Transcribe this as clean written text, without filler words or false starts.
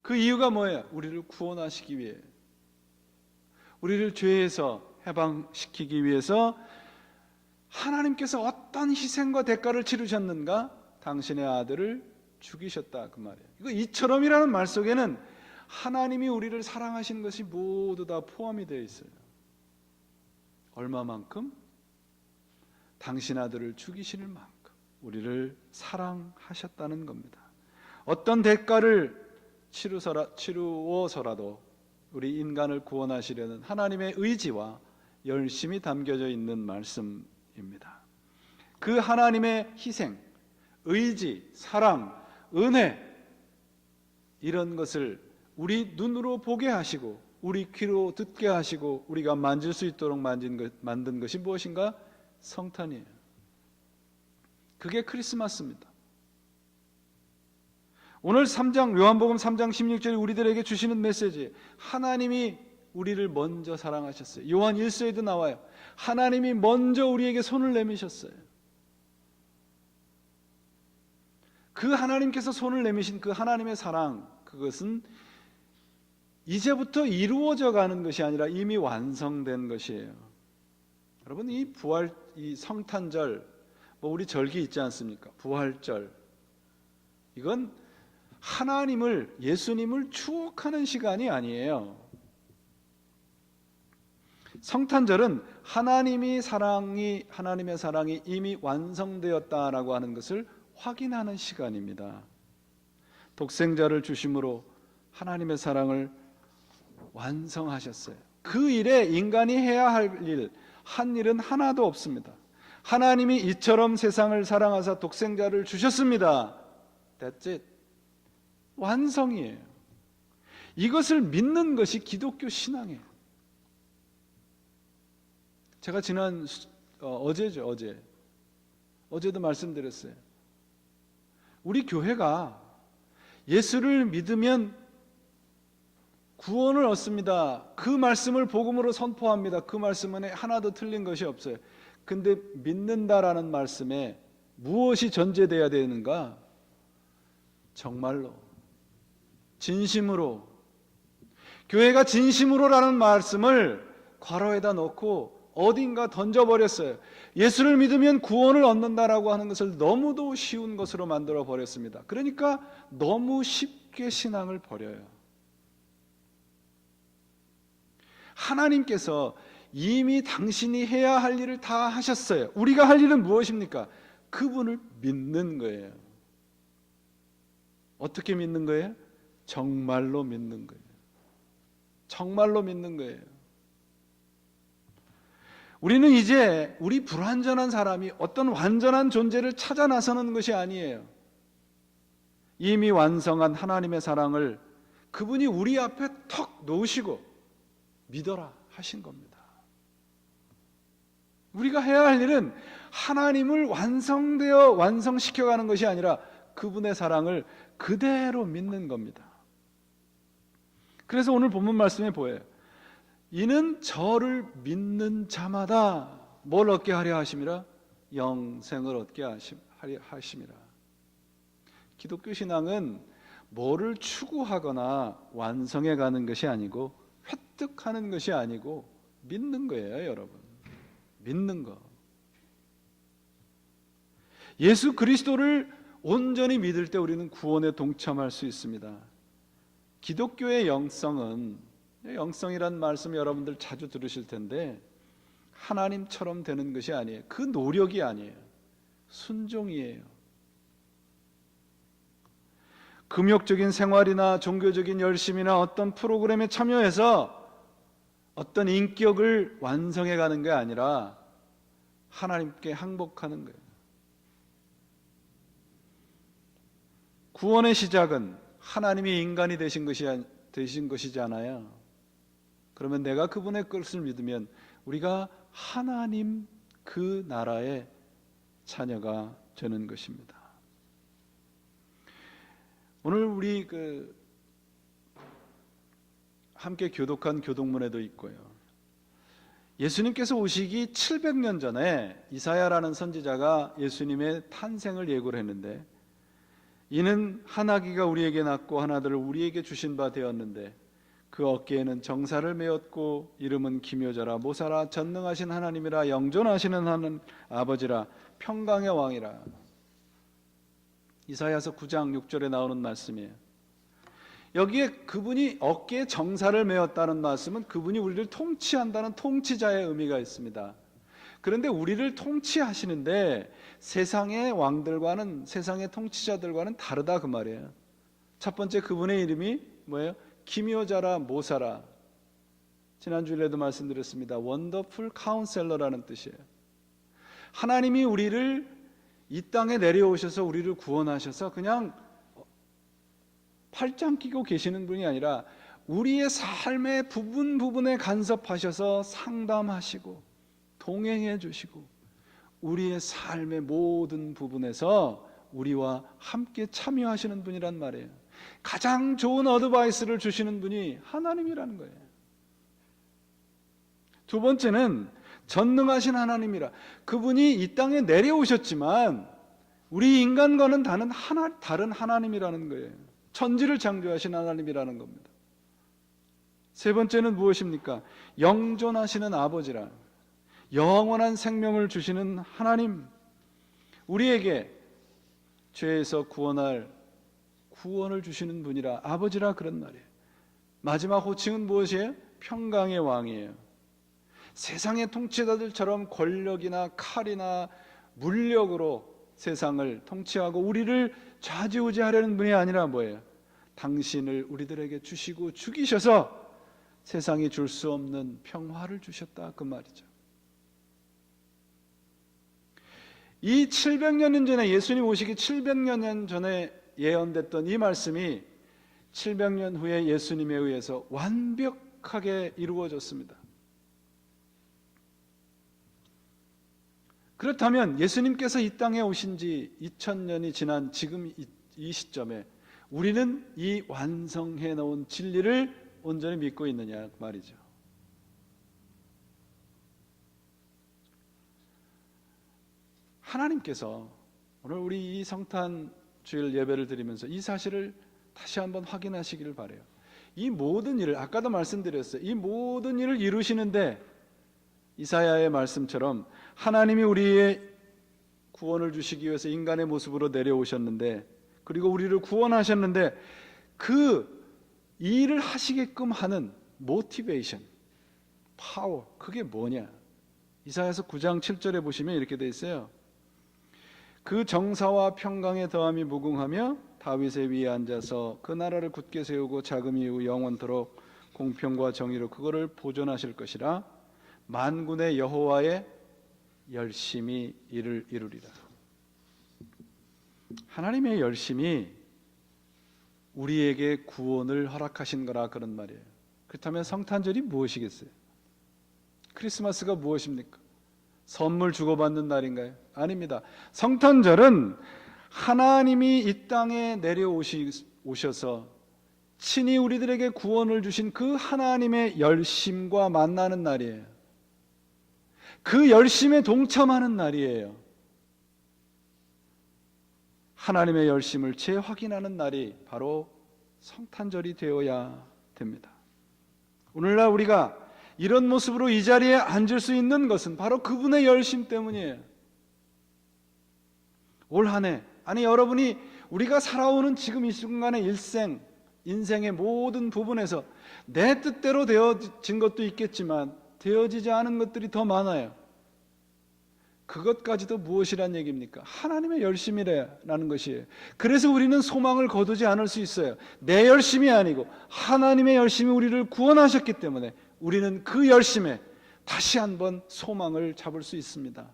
그 이유가 뭐예요? 우리를 구원하시기 위해, 우리를 죄에서 해방시키기 위해서 하나님께서 어떤 희생과 대가를 치르셨는가? 당신의 아들을 죽이셨다, 그 말이에요. 이거 이처럼이라는 말 속에는 하나님이 우리를 사랑하시는 것이 모두 다 포함이 되어 있어요. 얼마만큼? 당신 아들을 죽이시는 만큼 우리를 사랑하셨다는 겁니다. 어떤 대가를 치루어서라도 우리 인간을 구원하시려는 하나님의 의지와 열심이 담겨져 있는 말씀입니다. 그 하나님의 희생, 의지, 사랑, 은혜, 이런 것을 우리 눈으로 보게 하시고 우리 귀로 듣게 하시고 우리가 만질 수 있도록 만든 것이 무엇인가? 성탄이에요. 그게 크리스마스입니다. 오늘 요한복음 3장 16절에 우리들에게 주시는 메시지, 하나님이 우리를 먼저 사랑하셨어요. 요한 1서에도 나와요. 하나님이 먼저 우리에게 손을 내미셨어요. 그 하나님께서 손을 내미신 그 하나님의 사랑, 그것은 이제부터 이루어져 가는 것이 아니라 이미 완성된 것이에요. 여러분, 이 부활, 이 성탄절, 우리 절기 있지 않습니까? 부활절, 이건 하나님을, 예수님을 추억하는 시간이 아니에요. 성탄절은 하나님의 사랑이 이미 완성되었다라고 하는 것을 확인하는 시간입니다. 독생자를 주심으로 하나님의 사랑을 완성하셨어요. 그 일에 인간이 해야 할 일, 한 일은 하나도 없습니다. 하나님이 이처럼 세상을 사랑하사 독생자를 주셨습니다. That's it. 완성이에요. 이것을 믿는 것이 기독교 신앙이에요. 제가 어제도 말씀드렸어요. 우리 교회가 예수를 믿으면 구원을 얻습니다. 그 말씀을 복음으로 선포합니다. 그 말씀은 하나도 틀린 것이 없어요. 근데 믿는다라는 말씀에 무엇이 전제되어야 되는가? 정말로, 진심으로, 교회가 진심으로라는 말씀을 괄호에다 넣고 어딘가 던져버렸어요. 예수를 믿으면 구원을 얻는다라고 하는 것을 너무도 쉬운 것으로 만들어 버렸습니다. 그러니까 너무 쉽게 신앙을 버려요. 하나님께서 이미 당신이 해야 할 일을 다 하셨어요. 우리가 할 일은 무엇입니까? 그분을 믿는 거예요. 어떻게 믿는 거예요? 정말로 믿는 거예요. 정말로 믿는 거예요. 우리는 이제 우리 불완전한 사람이 어떤 완전한 존재를 찾아 나서는 것이 아니에요. 이미 완성한 하나님의 사랑을 그분이 우리 앞에 턱 놓으시고 믿어라 하신 겁니다. 우리가 해야 할 일은 하나님을 완성시켜가는 것이 아니라 그분의 사랑을 그대로 믿는 겁니다. 그래서 오늘 본문 말씀에 보여요. 이는 저를 믿는 자마다 뭘 얻게 하려 하심이라? 영생을 얻게 하심이라. 기독교 신앙은 뭐를 추구하거나 완성해 가는 것이 아니고 획득하는 것이 아니고 믿는 거예요, 여러분. 믿는 거. 예수 그리스도를 온전히 믿을 때 우리는 구원에 동참할 수 있습니다. 기독교의 영성이란 말씀 여러분들 자주 들으실 텐데 하나님처럼 되는 것이 아니에요. 그 노력이 아니에요. 순종이에요. 금욕적인 생활이나 종교적인 열심이나 어떤 프로그램에 참여해서 어떤 인격을 완성해 가는 게 아니라 하나님께 항복하는 거예요. 구원의 시작은 하나님이 인간이 되신 것이잖아요. 그러면 내가 그분의 것을 믿으면 우리가 하나님 그 나라의 자녀가 되는 것입니다. 오늘 우리 함께 교독한 교독문에도 있고요. 예수님께서 오시기 700년 전에 이사야라는 선지자가 예수님의 탄생을 예고를 했는데 이는 한 아기가 우리에게 낳고 한 아들을 우리에게 주신 바 되었는데 그 어깨에는 정사를 메었고 이름은 기묘자라 모사라 전능하신 하나님이라 영존하시는 하는 아버지라 평강의 왕이라. 이사야서 9장 6절에 나오는 말씀이에요. 여기에 그분이 어깨에 정사를 메었다는 말씀은 그분이 우리를 통치한다는 통치자의 의미가 있습니다. 그런데 우리를 통치하시는데 세상의 왕들과는, 세상의 통치자들과는 다르다 그 말이에요. 첫 번째, 그분의 이름이 뭐예요? 기묘자라 모사라. 지난주일에도 말씀드렸습니다. 원더풀 카운셀러라는 뜻이에요. 하나님이 우리를 이 땅에 내려오셔서 우리를 구원하셔서 그냥 팔짱 끼고 계시는 분이 아니라 우리의 삶의 부분 부분에 간섭하셔서 상담하시고 동행해 주시고 우리의 삶의 모든 부분에서 우리와 함께 참여하시는 분이란 말이에요. 가장 좋은 어드바이스를 주시는 분이 하나님이라는 거예요. 두 번째는 전능하신 하나님이라. 그분이 이 땅에 내려오셨지만 우리 인간과는 다른 하나님이라는 거예요. 천지를 창조하신 하나님이라는 겁니다. 세 번째는 무엇입니까? 영존하시는 아버지라. 영원한 생명을 주시는 하나님, 우리에게 죄에서 구원을 주시는 분이라, 아버지라 그런 말이에요. 마지막 호칭은 무엇이에요? 평강의 왕이에요. 세상의 통치자들처럼 권력이나 칼이나 물력으로 세상을 통치하고 우리를 좌지우지하려는 분이 아니라 뭐예요? 당신을 우리들에게 주시고 죽이셔서 세상이 줄 수 없는 평화를 주셨다 그 말이죠. 이 700년 전에, 예수님 오시기 700년 전에 예언됐던 이 말씀이 700년 후에 예수님에 의해서 완벽하게 이루어졌습니다. 그렇다면 예수님께서 이 땅에 오신 지 2000년이 지난 지금 이 시점에 우리는 이 완성해 놓은 진리를 온전히 믿고 있느냐 말이죠. 하나님께서 오늘 우리 이 성탄 주일 예배를 드리면서 이 사실을 다시 한번 확인하시기를 바라요. 이 모든 일을, 아까도 말씀드렸어요. 이 모든 일을 이루시는데 이사야의 말씀처럼 하나님이 우리의 구원을 주시기 위해서 인간의 모습으로 내려오셨는데, 그리고 우리를 구원하셨는데 그 일을 하시게끔 하는 모티베이션, 파워, 그게 뭐냐? 이사야서 9장 7절에 보시면 이렇게 돼 있어요. 그 정사와 평강의 더함이 무궁하며 다윗의 위에 앉아서 그 나라를 굳게 세우고 자금이 이후 영원토록 공평과 정의로 그거를 보존하실 것이라. 만군의 여호와의 열심히 이를 이루리라. 하나님의 열심이 우리에게 구원을 허락하신 거라 그런 말이에요. 그렇다면 성탄절이 무엇이겠어요? 크리스마스가 무엇입니까? 선물 주고받는 날인가요? 아닙니다. 성탄절은 하나님이 이 땅에 내려오셔서 친히 우리들에게 구원을 주신 그 하나님의 열심과 만나는 날이에요. 그 열심에 동참하는 날이에요. 하나님의 열심을 재확인하는 날이 바로 성탄절이 되어야 됩니다. 오늘날 우리가 이런 모습으로 이 자리에 앉을 수 있는 것은 바로 그분의 열심 때문이에요. 올 한 해, 아니 여러분이 우리가 살아오는 지금 이 순간의 인생의 모든 부분에서 내 뜻대로 되어진 것도 있겠지만 되어지지 않은 것들이 더 많아요. 그것까지도 무엇이란 얘기입니까? 하나님의 열심이라는 것이에요. 그래서 우리는 소망을 거두지 않을 수 있어요. 내 열심이 아니고 하나님의 열심이 우리를 구원하셨기 때문에 우리는 그 열심에 다시 한번 소망을 잡을 수 있습니다.